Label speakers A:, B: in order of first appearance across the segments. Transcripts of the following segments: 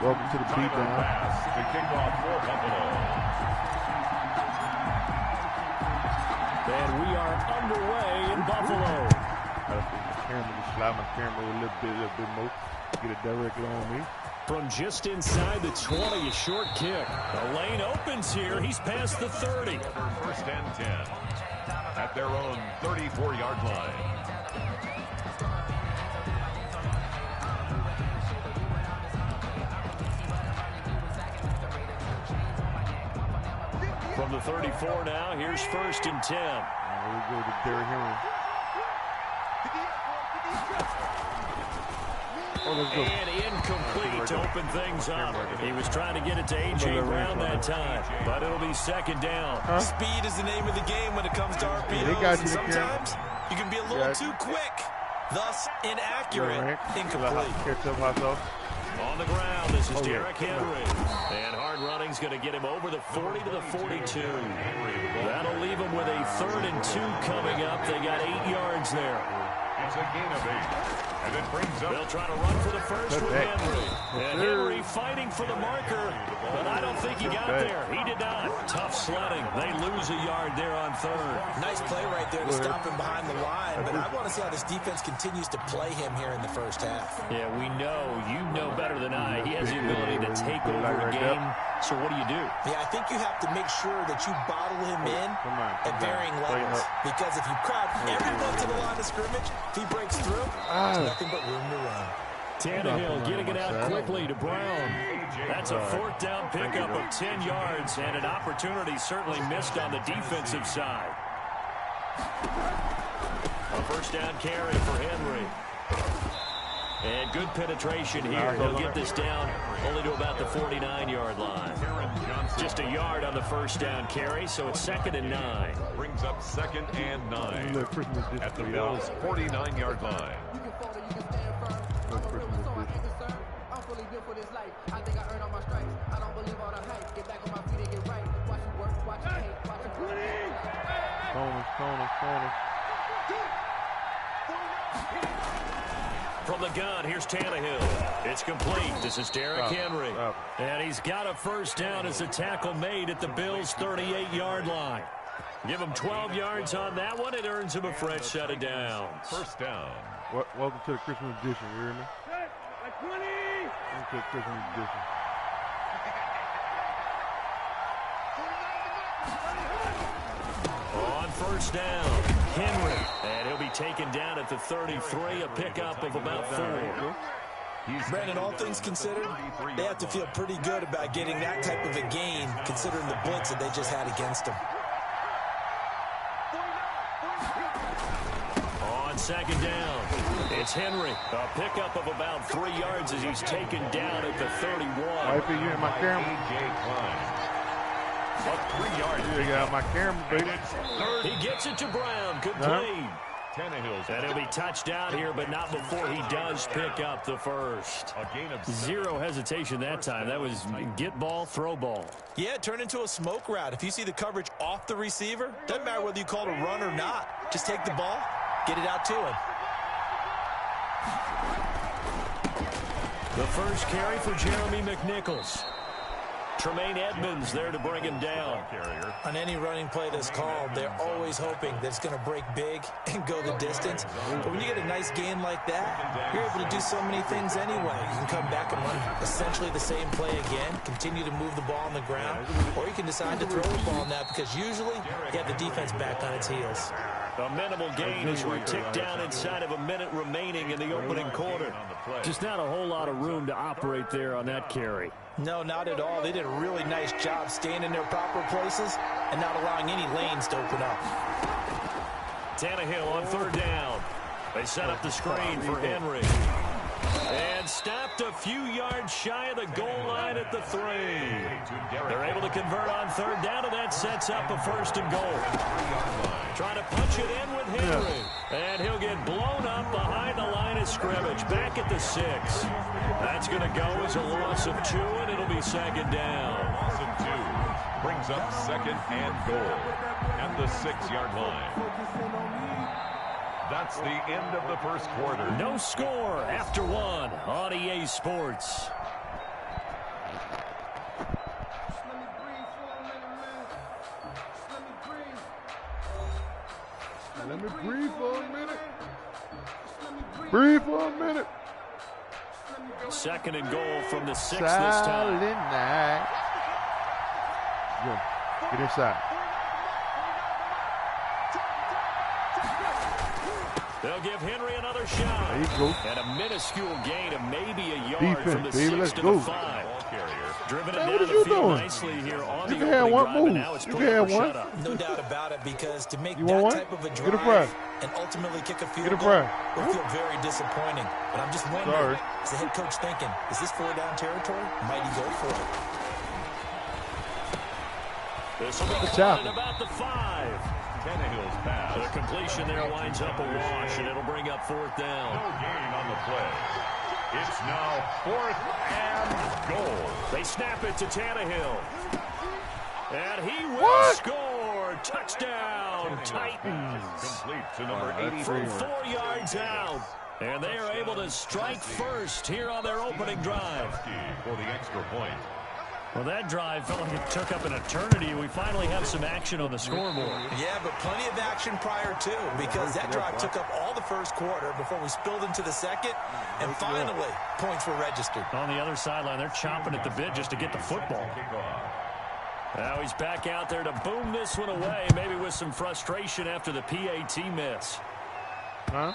A: Welcome to the beatdown.
B: The kickoff for Buffalo.
C: And we are underway in Buffalo.
A: Slide my camera a little bit more. Get it directly on me.
C: From just inside the 20, a short kick. The lane opens here. He's past the 30.
B: First and 10 at their own 34-yard line.
C: From the 34 now, here's first and 10.
A: We go to Derrick Henry.
C: And incomplete to open things up. He was trying to get it to A.J. Brown that time, but it'll be second down.
D: Speed is the name of the game when it comes to RPOs, and sometimes you can be a little too quick, thus inaccurate, incomplete.
C: On the ground, this is Derrick Henry. And hard running's going to get him over the 40 to the 42. That'll leave him with a 3rd and 2 coming up. They got 8 yards there.
B: It's a gain of 8. And it brings up.
C: They'll try to run for the first with Henry. And Henry fighting for the marker, but I don't think he got there. He did not. Tough sledding. They lose a yard there on 3rd.
D: Nice play right there to stop him behind the line, but I want to see how this defense continues to play him here in the first half.
C: Yeah, we know. You know better than I. He has the ability to take over a game. So what do you do?
D: Yeah, I think you have to make sure that you bottle him in at varying levels. Because if you crowd everyone to the line of scrimmage, if he breaks through, there's nothing but room to run.
C: Tannehill getting it out quickly to Brown. That's a 4th down pickup of 10 yards and an opportunity certainly missed on the defensive side. A first down carry for Henry. And good penetration here. He'll get this down only to about the 49-yard line. Just a yard on the first down carry, so it's 2nd and 9.
B: Brings up 2nd and 9 at the Bills' 49-yard line.
C: From the gun, here's Tannehill. It's complete. This is Derrick Henry. And he's got a first down as a tackle made at the Bills' 38-yard line. Give him 12 yards on that one. It earns him a fresh set of downs.
B: First down.
A: Welcome to the Christmas edition. You hear me? Welcome to the Christmas edition.
C: On first down, Henry. And he'll be taken down at the 33, a pickup of about 4.
D: Brandon, all things considered, they have to feel pretty good about getting that type of a gain, considering the blitz that they just had against them.
C: On second down, it's Henry. A pickup of about 3 yards as he's taken down at the 31.
A: I think you in my camera.
B: Up 3 yards.
A: You got my camera, baby.
C: He gets it to Brown. Good play. And he'll be touched down here, but not before he does pick up the first. Zero hesitation that time. That was get ball, throw ball.
D: Yeah, it turned into a smoke route. If you see the coverage off the receiver, doesn't matter whether you call it a run or not. Just take the ball, get it out to him.
C: The first carry for Jeremy McNichols. Tremaine Edmonds there to bring him down.
D: On any running play that's called, they're always hoping that it's going to break big and go the distance. But when you get a nice gain like that, you're able to do so many things anyway. You can come back and run essentially the same play again, continue to move the ball on the ground, or you can decide to throw the ball now because usually you have the defense back on its heels.
C: A minimal gain as we tick down inside of a minute remaining in the opening quarter. Just not a whole lot of room to operate there on that carry.
D: No, not at all. They did a really nice job staying in their proper places and not allowing any lanes to open up.
C: Tannehill on third down. They set up the screen for Henry. And stopped a few yards shy of the goal line at the 3. They're able to convert on third down, and that sets up a 1st and goal. Trying to punch it in with Henry. And he'll get blown up behind the line of scrimmage. Back at the 6. That's going to go as a loss of 2, and it'll be 2nd down.
B: Loss of 2 brings up 2nd and goal at the 6-yard line. That's the end of the first quarter.
C: No score after 1 on EA Sports.
A: me breathe for a minute. Breathe for a minute.
C: Second and goal from the 6 this
A: Silent
C: time.
A: night. Good. Get inside.
C: They'll give Henry another shot.
A: There you go.
C: And a minuscule gain of maybe a yard
A: Defense,
C: from the
A: baby,
C: 6
A: let's
C: to
A: go.
C: the 5. Driven it
A: Man,
C: down
A: what
C: the
A: is you
C: field
A: doing?
C: nicely here on
A: You
C: the
A: can have
C: opening
A: one
C: drive, and
A: move.
C: now it's
A: You
C: put
A: can
C: up
A: have
C: or
A: one.
C: shut up.
D: No doubt about it, because to make
A: You
D: that
A: want one?
D: type of a
A: Get a
D: drive
A: fry.
D: and ultimately kick a
A: Get
D: field
A: a
D: goal
A: fry.
D: will feel very disappointing. But I'm just wondering,
A: Sorry.
D: is the head coach thinking, is this 4-down territory? Might he go for it?
C: This will be
A: Good
C: caught
A: job.
C: at about the 5.
B: Tannehill's pass.
C: The completion there winds up a wash, and it'll bring up 4th down.
B: No gain on the play. It's now 4th and goal.
C: They snap it to Tannehill. And he will
A: What?
C: score. Touchdown, Titans.
B: Complete to number 84.
C: From 4 yards out. And they are able to strike first here on their opening drive.
B: For the extra point.
C: Well, that drive felt like it took up an eternity. We finally have some action on the scoreboard.
D: Yeah, but plenty of action prior to, because that drive took up all the first quarter before we spilled into the second, and finally, points were registered.
C: On the other sideline, they're chomping at the bit just to get the football. Now he's back out there to boom this one away, maybe with some frustration after the PAT miss.
A: Huh?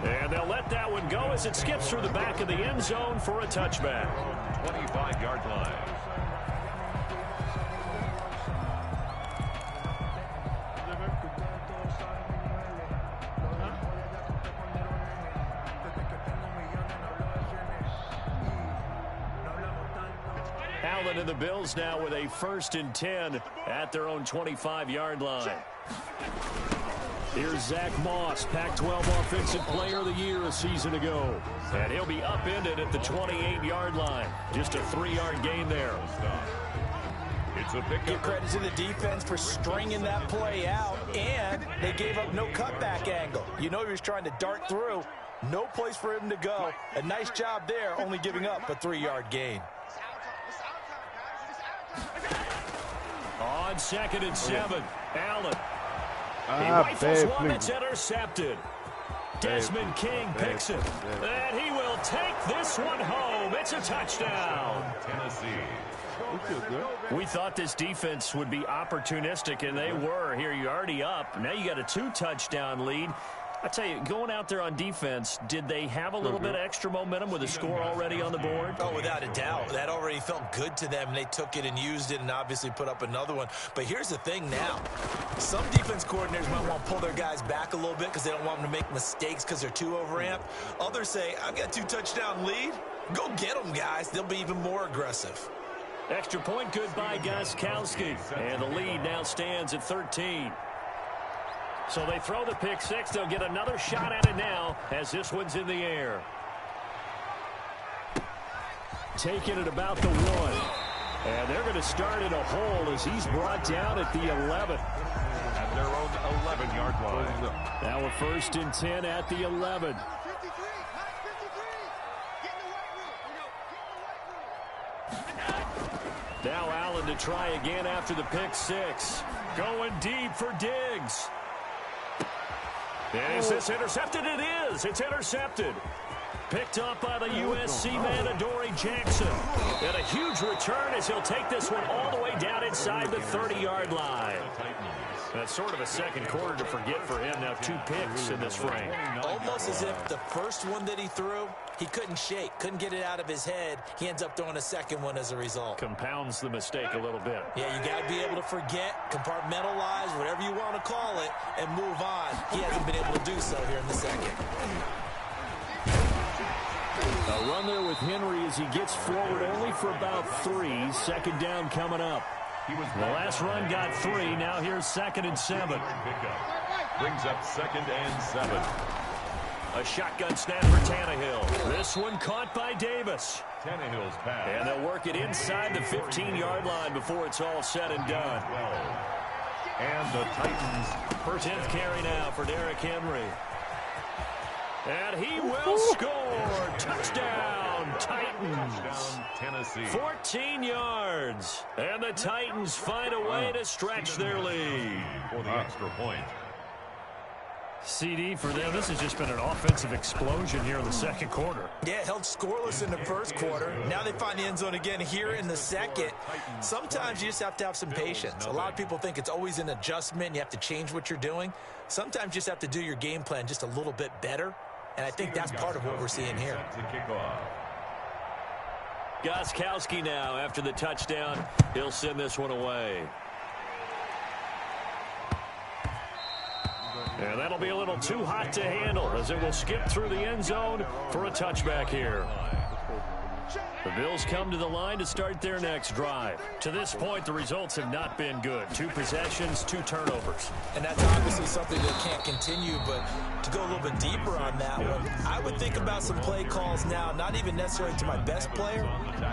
C: And they'll let that one go as it skips through the back of the end zone for a touchback.
B: 25-yard line.
C: Allen and the Bills now with a 1st and 10 at their own 25-yard line. Here's Zach Moss, Pac-12 Offensive Player of the Year a season ago. And he'll be upended at the 28-yard line. Just a 3-yard gain there.
B: It's a pick.
D: Give credit to the defense for stringing that play out, and they gave up no cutback angle. You know he was trying to dart through. No place for him to go. A nice job there, only giving up a 3-yard gain.
C: On 2nd and 7, Allen. He
A: Ah,
C: rifles
A: bad
C: one
A: play.
C: that's intercepted. Desmond King picks it. And he will take this one home. It's a touchdown.
B: Tennessee.
C: We thought this defense would be opportunistic, and they were. Here, you're already up. Now you got a 2-touchdown lead. I tell you, going out there on defense, did they have a little bit of extra momentum with a score already on the board?
D: Oh, without a doubt. That already felt good to them, and they took it and used it and obviously put up another one. But here's the thing now. Some defense coordinators might want to pull their guys back a little bit because they don't want them to make mistakes because they're too overamped. Others say, I've got a 2-touchdown lead. Go get them, guys. They'll be even more aggressive.
C: Extra point good by Gostkowski. And the lead now stands at 13. So they throw the pick 6. They'll get another shot at it now as this one's in the air. Taking it about the 1. And they're going to start in a hole as he's brought down at the 11.
B: At their own 11-yard line.
C: Now a 1st and 10 at the 11. Now Allen to try again after the pick 6. Going deep for Diggs. Is this intercepted? It is. It's intercepted. Picked up by the USC man, Adoree Jackson. And a huge return as he'll take this one all the way down inside the 30-yard line. That's sort of a second quarter to forget for him. Now 2 picks in this frame.
D: Almost as if the first one that he threw, he couldn't shake, couldn't get it out of his head. He ends up throwing a second one as a result.
C: Compounds the mistake a little bit.
D: Yeah, you got to be able to forget, compartmentalize, whatever you want to call it, and move on. He hasn't been able to do so here in the second.
C: A run there with Henry as he gets forward only for about 3. 2nd down coming up. The last run got 3. Now here's 2nd and 7.
B: Brings up 2nd and 7.
C: A shotgun snap for Tannehill. This one caught by Davis.
B: Tannehill's pass.
C: And they'll work it inside the 15-yard line before it's all said and done.
B: 12. And the Titans' first
C: 10th carry now for Derrick Henry. And he will score. Touchdown, Titans.
B: touchdown, Tennessee.
C: 14 yards. And the Titans find a way to stretch their lead.
B: For the extra point.
C: CD for them. This has just been an offensive explosion here in the second quarter.
D: Yeah, held scoreless in the first quarter. Now they find the end zone again here in the second. Sometimes you just have to have some patience. A lot of people think it's always an adjustment. You have to change what you're doing. Sometimes you just have to do your game plan just a little bit better. And I think that's part of what we're seeing here.
C: Gostkowski now after the touchdown. He'll send this one away. And that'll be a little too hot to handle as it will skip through the end zone for a touchback here. The Bills come to the line to start their next drive. To this point, the results have not been good. 2 possessions, 2 turnovers.
D: And that's obviously something that can't continue, but to go a little bit deeper on that one, I would think about some play calls now, not even necessarily to my best player,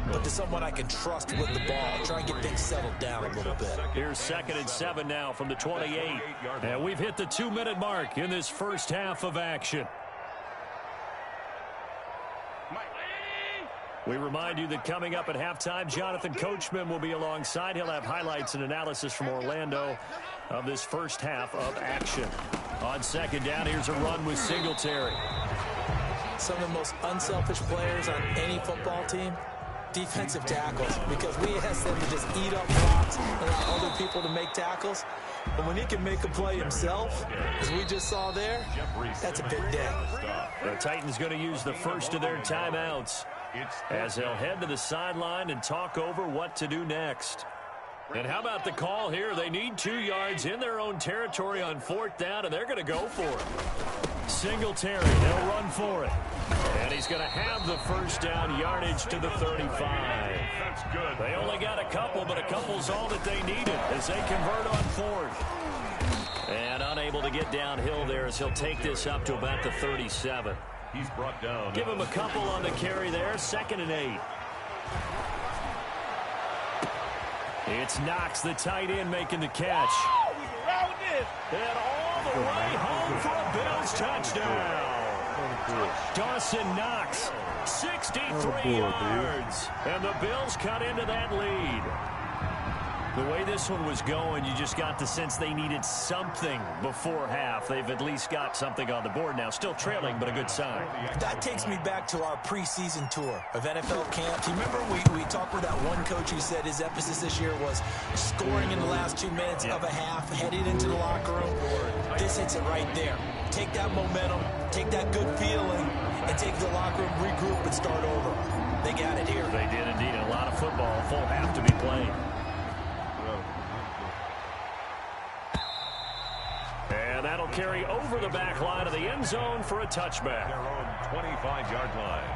D: but to someone I can trust with the ball. Try and get things settled down a little bit.
C: Here's 2nd and 7 now from the 28. And we've hit the 2-minute mark in this first half of action. We remind you that coming up at halftime, Jonathan Coachman will be alongside. He'll have highlights and analysis from Orlando of this first half of action. On 2nd down, here's a run with Singletary.
D: Some of the most unselfish players on any football team, defensive tackles, because we ask them to just eat up blocks and allow other people to make tackles. But when he can make a play himself, as we just saw there, that's a big day.
C: The Titans going to use the first of their timeouts as they'll head to the sideline and talk over what to do next. And how about the call here? They need 2 yards in their own territory on 4th down, and they're going to go for it. Singletary, they'll run for it. And he's going to have the first down yardage to the 35.
B: That's good.
C: They only got a couple, but a couple's all that they needed as they convert on 4th. And unable to get downhill there as he'll take this up to about the 37.
B: He's brought down.
C: Give him a couple on the carry there. 2nd and 8. It's Knox, the tight end, making the catch. And all the way home for a Bills touchdown. Dawson Knox, 63 yards. And the Bills cut into that lead. The way this one was going, you just got the sense they needed something before half. They've at least got something on the board now. Still trailing, but a good sign.
D: That takes me back to our preseason tour of NFL camp. Do you remember we talked with that one coach who said his emphasis this year was scoring in the last 2 minutes of a half, heading into the locker room? This hits it right there. Take that momentum, take that good feeling, and take the locker room, regroup, and start over. They got it here.
C: They did indeed. A lot of football, full half to be played. And that'll carry over the back line of the end zone for a touchback.
B: Their own 25-yard line.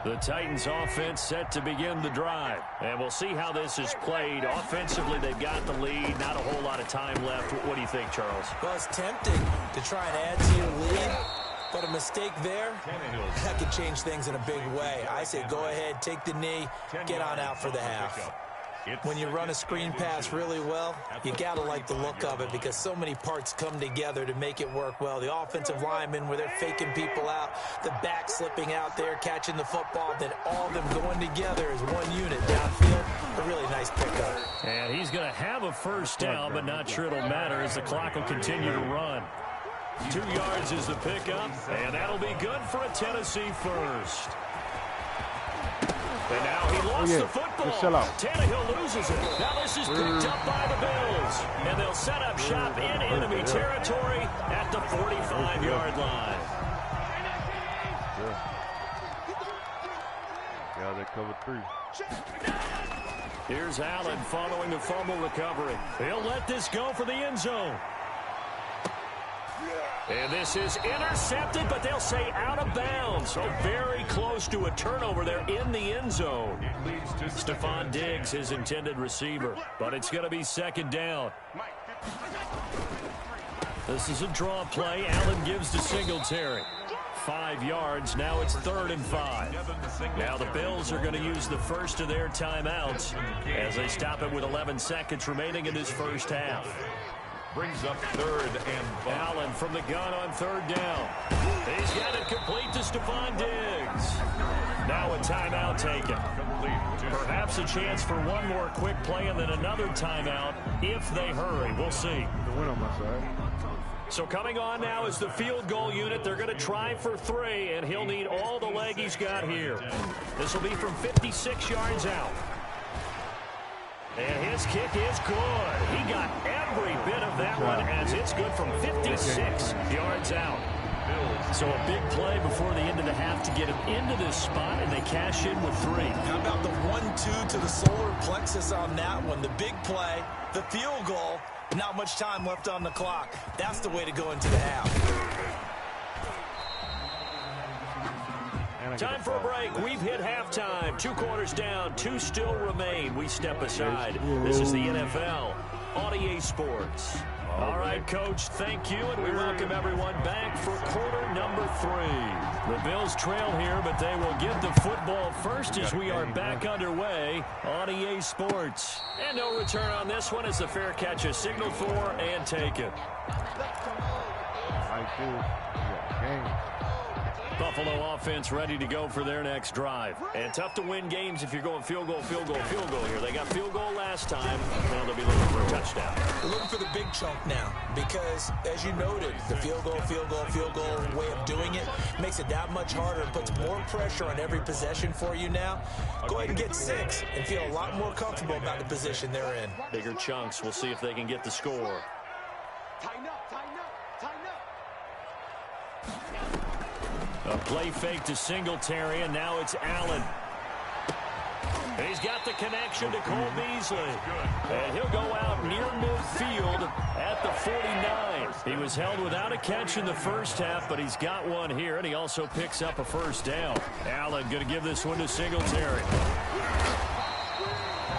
C: The Titans offense set to begin the drive. And we'll see how this is played. Offensively, they've got the lead. Not a whole lot of time left. What do you think, Charles?
D: Well, it's tempting to try and add to your lead, but a mistake there, that could change things in a big way. I say go ahead, take the knee, get on out for the half. When you run a screen pass really well, you got to like the look of it because so many parts come together to make it work well. The offensive linemen, where they're faking people out, the back slipping out there, catching the football, then all of them going together as one unit downfield. A really nice pickup.
C: And he's going to have a first down, but not sure it'll matter as the clock will continue to run. 2 yards is the pickup, and that'll be good for a Tennessee first. And now he lost the football. Tannehill loses it. Now this is picked up by the Bills. And they'll set up shop in enemy territory at the 45-yard line.
A: Yeah, they covered 3.
C: Here's Allen following the fumble recovery. He'll let this go for the end zone. And this is intercepted, but they'll say out of bounds. So very close to a turnover there in the end zone. Stephon Diggs, his intended receiver. But it's going to be 2nd down. This is a draw play. Allen gives to Singletary. 5 yards. Now it's 3rd and 5. Now the Bills are going to use the first of their timeouts as they stop it with 11 seconds remaining in this first half.
B: Brings up 3rd and 5.
C: Allen from the gun on 3rd down. He's got it complete to Stephon Diggs. Now a timeout taken. Perhaps a chance for one more quick play and then another timeout if they hurry. We'll see.
A: The win on my side.
C: So coming on now is the field goal unit. They're going to try for 3, and he'll need all the leg he's got here. This will be from 56 yards out. And his kick is good. He got every bit of that one as it's good from 56 yards out. So a big play before the end of the half to get him into this spot, and they cash in with 3.
D: How about the 1-2 to the solar plexus on that one? The big play, the field goal, not much time left on the clock. That's the way to go into the half.
C: Time for a break. We've hit halftime. 2 quarters down. 2 still remain. We step aside. This is the NFL on EA Sports. All right, Coach, thank you, and we welcome everyone back for quarter number 3. The Bills trail here, but they will get the football first as we are back underway on EA Sports. And no return on this one as the fair catch is signaled for and taken. Buffalo offense ready to go for their next drive. And tough to win games if you're going field goal, field goal, field goal here. They got field goal last time. Now they'll be looking for a touchdown.
D: They're looking for the big chunk now because, as you noted, the field goal way of doing it makes it that much harder and puts more pressure on every possession for you now. Go ahead and get 6 and feel a lot more comfortable about the position they're in.
C: Bigger chunks. We'll see if they can get the score. A play fake to Singletary, and now it's Allen. And he's got the connection to Cole Beasley. And he'll go out near midfield at the 49. He was held without a catch in the first half, but he's got one here, and he also picks up a first down. Allen going to give this one to Singletary.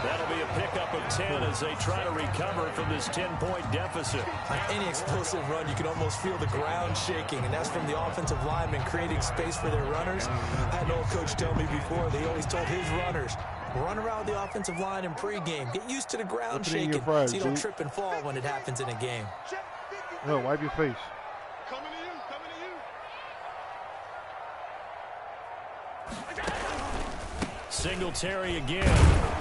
C: That'll be a pickup of 10 as they try to recover from this 10-point deficit.
D: On any explosive run, you can almost feel the ground shaking, and that's from the offensive linemen creating space for their runners. I had an old coach tell me before, they always told his runners, run around the offensive line in pregame. Get used to the ground shaking so you don't trip and fall when it happens in a game.
A: No, wipe your face.
C: Singletary again.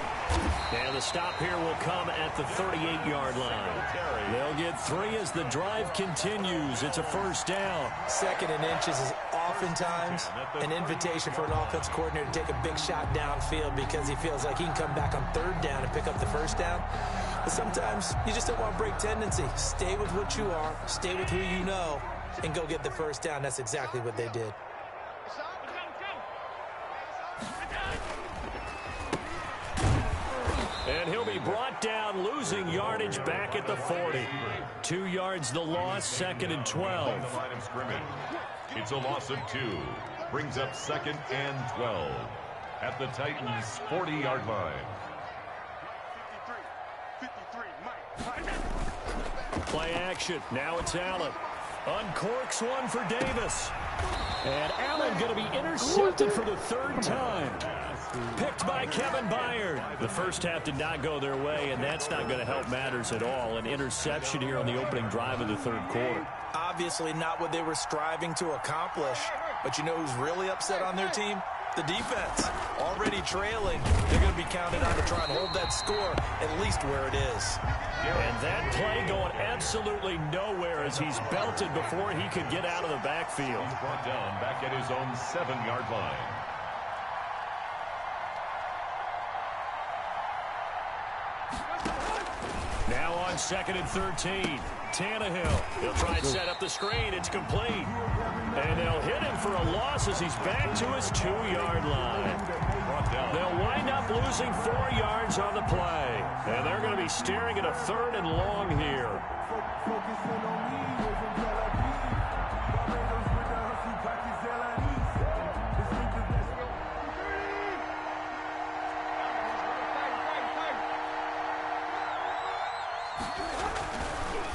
C: And the stop here will come at the 38-yard line. They'll get 3 as the drive continues. It's a first down.
D: 2nd and inches is oftentimes an invitation for an offense coordinator to take a big shot downfield because he feels like he can come back on 3rd down and pick up the first down. But sometimes you just don't want to break tendency. Stay with what you are, stay with who you know, and go get the first down. That's exactly what they did.
C: And he'll be brought down, losing yardage back at the 40. 2 yards the loss, 2nd and 12.
B: It's a loss of 2. Brings up 2nd and 12 at the Titans' 40-yard line.
C: Play action. Now it's Allen. Uncorks one for Davis. And Allen going to be intercepted for the 3rd time. Picked by Kevin Byard. The first half did not go their way, and that's not going to help matters at all. An interception here on the opening drive of the 3rd quarter.
D: Obviously not what they were striving to accomplish. But you know who's really upset on their team? The defense. Already trailing. They're going to be counted on to try and hold that score at least where it is.
C: And that play going absolutely nowhere as he's belted before he could get out of the backfield.
B: He's brought down back at his own 7-yard line.
C: Now on 2nd and 13. Tannehill. He'll try and set up the screen. It's complete. And they'll hit him for a loss as he's back to his 2-yard line. They'll wind up losing 4 yards on the play. And they're going to be staring at a 3rd and long here.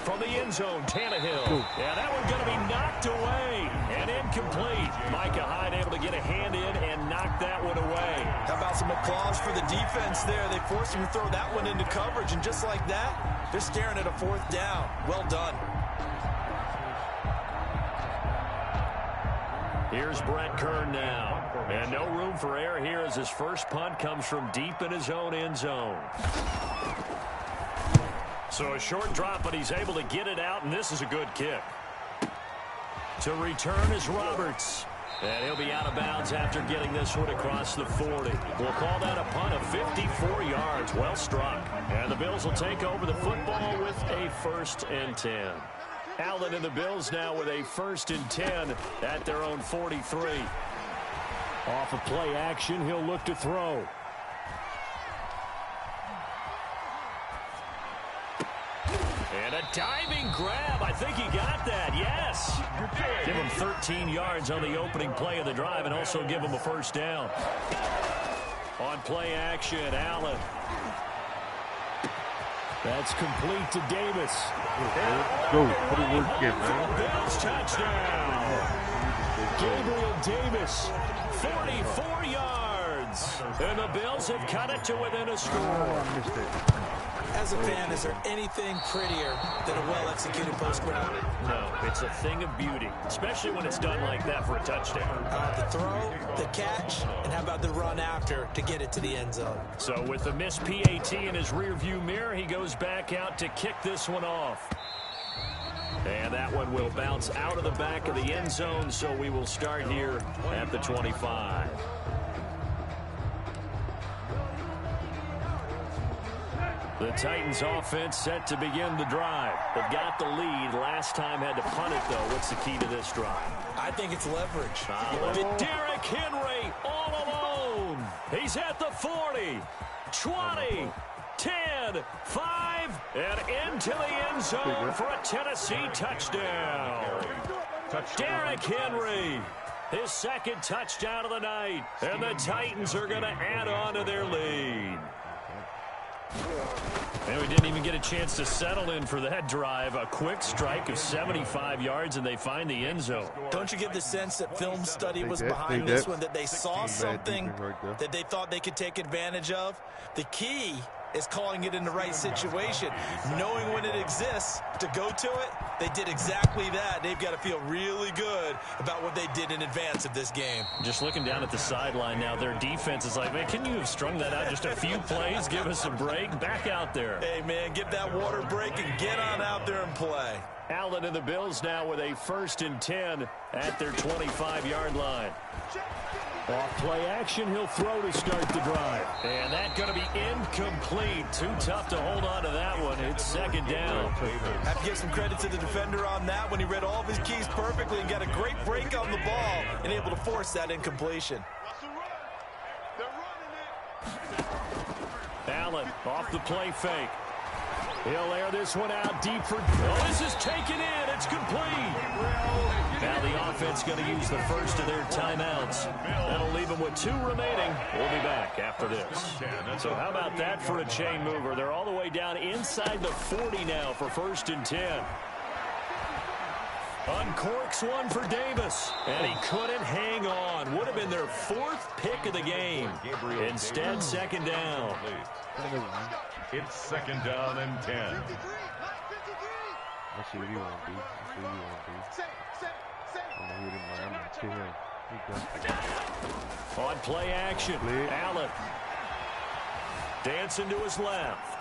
C: From the end zone, Tannehill. Yeah, that one's going to be knocked away and incomplete. Micah Hyde able to get a hand in and knock that one away.
D: How about some applause for the defense there? They forced him to throw that one into coverage, and just like that, they're staring at a 4th down. Well done.
C: Here's Brett Kern now. And no room for error here as his first punt comes from deep in his own end zone. So a short drop, but he's able to get it out, and this is a good kick. To return is Roberts. And he'll be out of bounds after getting this one across the 40. We'll call that a punt of 54 yards. Well struck. And the Bills will take over the football with a 1st and 10. Allen and the Bills now with a 1st and 10 at their own 43. Off of play action, he'll look to throw. And a diving grab. I think he got that. Yes. Give him 13 yards on the opening play of the drive and also give him a 1st down. On play action, Allen. That's complete to Davis.
A: Go. Put the work in, man.
C: Bills touchdown. Gabriel Davis, 44 yards. And the Bills have cut it to within a score.
D: As a fan, is there anything prettier than a well-executed post route?
C: No, it's a thing of beauty, especially when it's done like that for a touchdown.
D: The throw, the catch, and how about the run after to get it to the end zone?
C: So with the missed PAT in his rearview mirror, he goes back out to kick this one off. And that one will bounce out of the back of the end zone, so we will start here at the 25. The Titans offense set to begin the drive. They've got the lead. Last time had to punt it, though. What's the key to this drive?
D: I think it's leverage.
C: Derrick Henry all alone. He's at the 40, 20, 10, 5, and into the end zone for a Tennessee touchdown. Derrick Henry, his 2nd touchdown of the night. And the Titans are going to add on to their lead. And we didn't even get a chance to settle in for that drive. A quick strike of 75 yards, and they find the end zone.
D: Don't you get the sense that film study was behind this one, that they saw something that they thought they could take advantage of? The key is calling it in the right situation, knowing when it exists to go to it. They did exactly that. They've got to feel really good about what they did in advance of this game.
C: Just looking down at the sideline now, their defense is like, man, can you have strung that out just a few plays? Give us a break. Back out there.
D: Hey, man, give that water break and get on out there and play.
C: Allen and the Bills now with a 1st and 10 at their 25-yard line. Off play action, he'll throw to start the drive. And that's going to be incomplete. Too tough to hold on to that one. It's 2nd down.
D: Have to give some credit to the defender on that when he read all of his keys perfectly and got a great break on the ball and able to force that incompletion. Allen
C: off the play fake. He'll air this one out deep for... Oh, this is taken in. It's complete. Now the offense going to use the first of their timeouts. That'll leave them with 2 remaining. We'll be back after this. So how about that for a chain mover? They're all the way down inside the 40 now for 1st and 10. Uncorks one for Davis, and he couldn't hang on. Would have been their 4th pick of the game. Instead, 2nd down.
B: It's 2nd down and 10.
A: I see what you want to do. I see what you want to do. I'm going to hit him, man. I'm going to kill him.
C: On play action, Allen. Dancing to his left.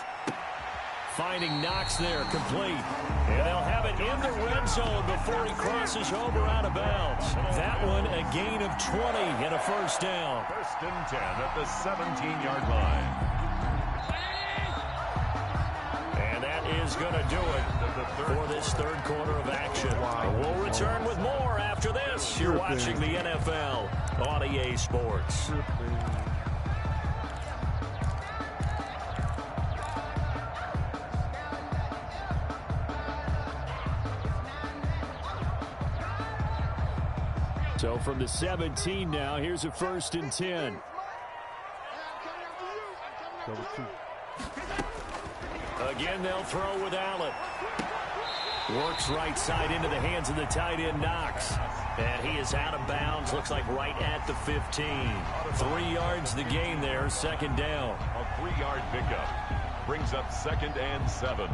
C: Finding Knox there, complete. And they'll have it in the red zone before he crosses over out of bounds. That one a gain of 20 and a 1st down.
B: 1st and 10 at the 17-yard line.
C: And that is going to do it for this 3rd quarter of action. We'll return with more after this. You're watching the NFL on EA Sports. So from the 17 now, here's a 1st and 10. Again, they'll throw with Allen. Works right side into the hands of the tight end, Knox. And he is out of bounds, looks like right at the 15. 3 yards the gain there, second down.
B: A 3-yard pickup brings up 2nd and 7.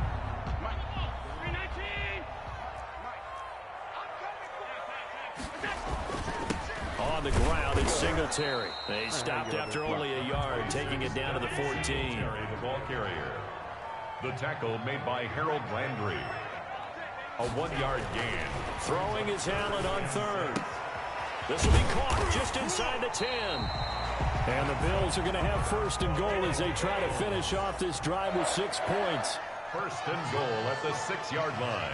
C: On the ground, it's Singletary. They stopped after only a yard, taking it down to the 14.
B: The ball carrier. The tackle made by Harold Landry. A 1-yard gain.
C: Throwing his Allen on third. This will be caught just inside the 10. And the Bills are going to have first and goal as they try to finish off this drive with 6 points.
B: First and goal at the 6-yard line.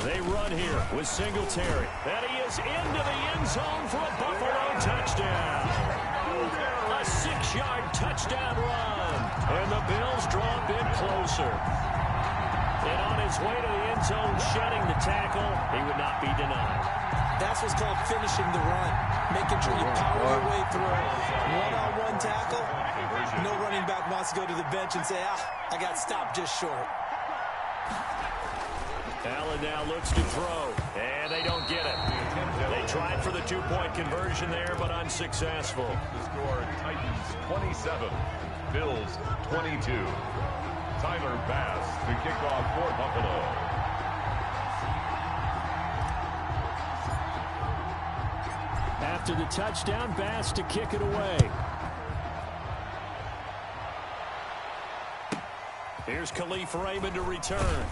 C: They run here with Singletary. And he is into the end zone for a Buffalo touchdown. A 6-yard touchdown run. And the Bills draw a bit closer. And on his way to the end zone, shedding the tackle, he would not be denied.
D: That's what's called finishing the run. Making sure you power your way through. One-on-one tackle. No running back wants to go to the bench and say, I got stopped just short.
C: Allen now looks to throw, and they don't get it. They tried for the 2-point conversion there, but unsuccessful.
B: The score, Titans 27, Bills 22. Tyler Bass to kick off for Buffalo.
C: After the touchdown, Bass to kick it away. Here's Khalif Raymond to return.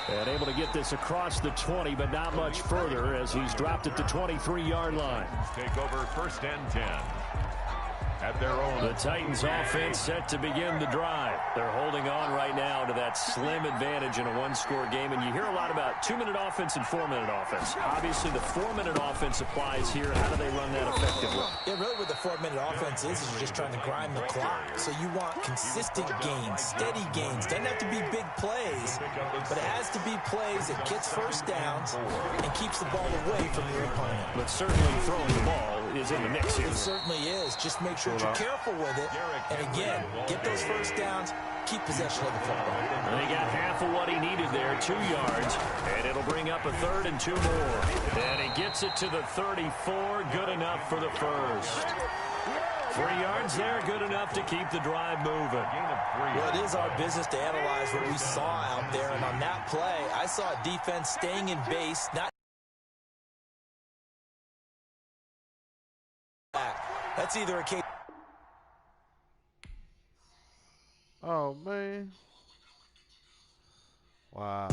C: And able to get this across the 20, but not much further as he's dropped at the 23-yard line.
B: Take over 1st and 10. At their own.
C: The Titans offense set to begin the drive. They're holding on right now to that slim advantage in a 1-score game. And you hear a lot about 2-minute offense and 4-minute offense. Obviously, the 4-minute offense applies here. How do they run that effectively?
D: Yeah, really what the 4-minute offense is you're just trying to grind the clock. So you want consistent gains, steady gains. Doesn't have to be big plays, but it has to be plays that gets first downs and keeps the ball away from your opponent.
C: But certainly throwing the ball is in the mix here.
D: It certainly is. Just make sure you're careful with it. And again, get those first downs, keep possession of the football.
C: And he got half of what he needed there, 2 yards. And it'll bring up a 3rd and 2 more. And he gets it to the 34. Good enough for the first. 3 yards there, good enough to keep the drive moving.
D: Well, it is our business to analyze what we saw out there. And on that play, I saw a defense staying in base, not back. That's either a case.
A: Oh, man. Wow.